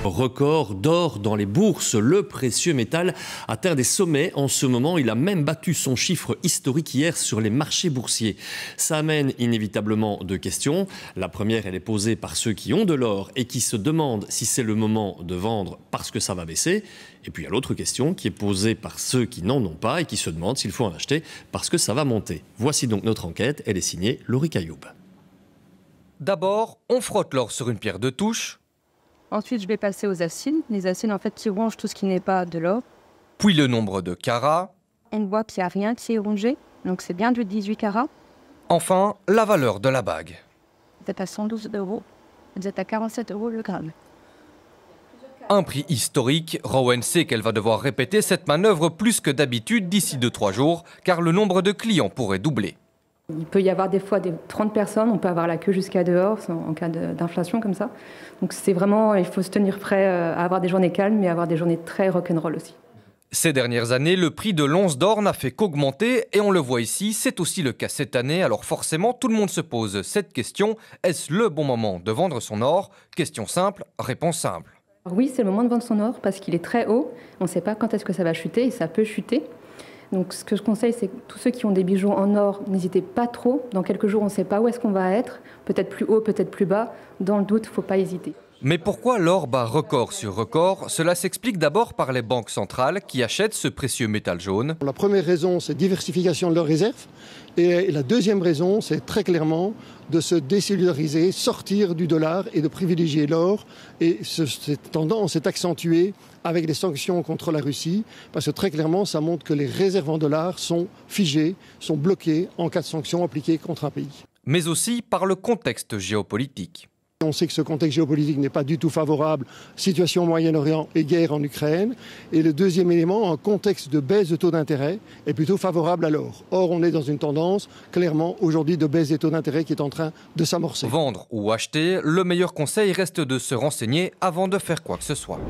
record d'or dans les bourses. Le précieux métal atteint des sommets en ce moment. Il a même battu son chiffre historique hier sur les marchés boursiers. Ça amène inévitablement deux questions. La première, elle est posée par ceux qui ont de l'or et qui se demandent si c'est le moment de vendre parce que ça va baisser. Et puis il y a l'autre question qui est posée par ceux qui n'en ont pas et qui se demandent s'il faut en acheter parce que ça va monter. Voici donc notre enquête. Elle est signée Laurie Cailloub. D'abord, on frotte l'or sur une pierre de touche. Ensuite, je vais passer aux acines. Les acines, en fait, qui rongent tout ce qui n'est pas de l'or. Puis le nombre de carats. On voit qu'il n'y a rien qui est rongé. Donc, c'est bien du 18 carats. Enfin, la valeur de la bague. Vous êtes à 112 €. Vous êtes à 47 € le gramme. Un prix historique. Rowan sait qu'elle va devoir répéter cette manœuvre plus que d'habitude d'ici 2-3 jours, car le nombre de clients pourrait doubler. Il peut y avoir des fois 30 personnes, on peut avoir la queue jusqu'à dehors en cas d'inflation comme ça. Donc c'est vraiment, il faut se tenir prêt à avoir des journées calmes, mais avoir des journées très rock'n'roll aussi. Ces dernières années, le prix de l'once d'or n'a fait qu'augmenter et on le voit ici, c'est aussi le cas cette année. Alors forcément, tout le monde se pose cette question, est-ce le bon moment de vendre son or? Question simple, réponse simple. Oui, c'est le moment de vendre son or parce qu'il est très haut, on ne sait pas quand est-ce que ça va chuter et ça peut chuter. Donc ce que je conseille, c'est que tous ceux qui ont des bijoux en or, n'hésitez pas trop. Dans quelques jours, on ne sait pas où est-ce qu'on va être. Peut-être plus haut, peut-être plus bas. Dans le doute, il ne faut pas hésiter. Mais pourquoi l'or bat record sur record? Cela s'explique d'abord par les banques centrales qui achètent ce précieux métal jaune. La première raison, c'est diversification de leurs réserves. Et la deuxième raison, c'est très clairement de se désolidariser, sortir du dollar et de privilégier l'or. Et cette tendance est accentuée avec les sanctions contre la Russie, parce que très clairement, ça montre que les réserves en dollars sont figées, sont bloquées en cas de sanctions appliquées contre un pays. Mais aussi par le contexte géopolitique. On sait que ce contexte géopolitique n'est pas du tout favorable, situation au Moyen-Orient et guerre en Ukraine. Et le deuxième élément, un contexte de baisse de taux d'intérêt, est plutôt favorable à l'or. Or, on est dans une tendance, clairement, aujourd'hui, de baisse des taux d'intérêt qui est en train de s'amorcer. Vendre ou acheter, le meilleur conseil reste de se renseigner avant de faire quoi que ce soit.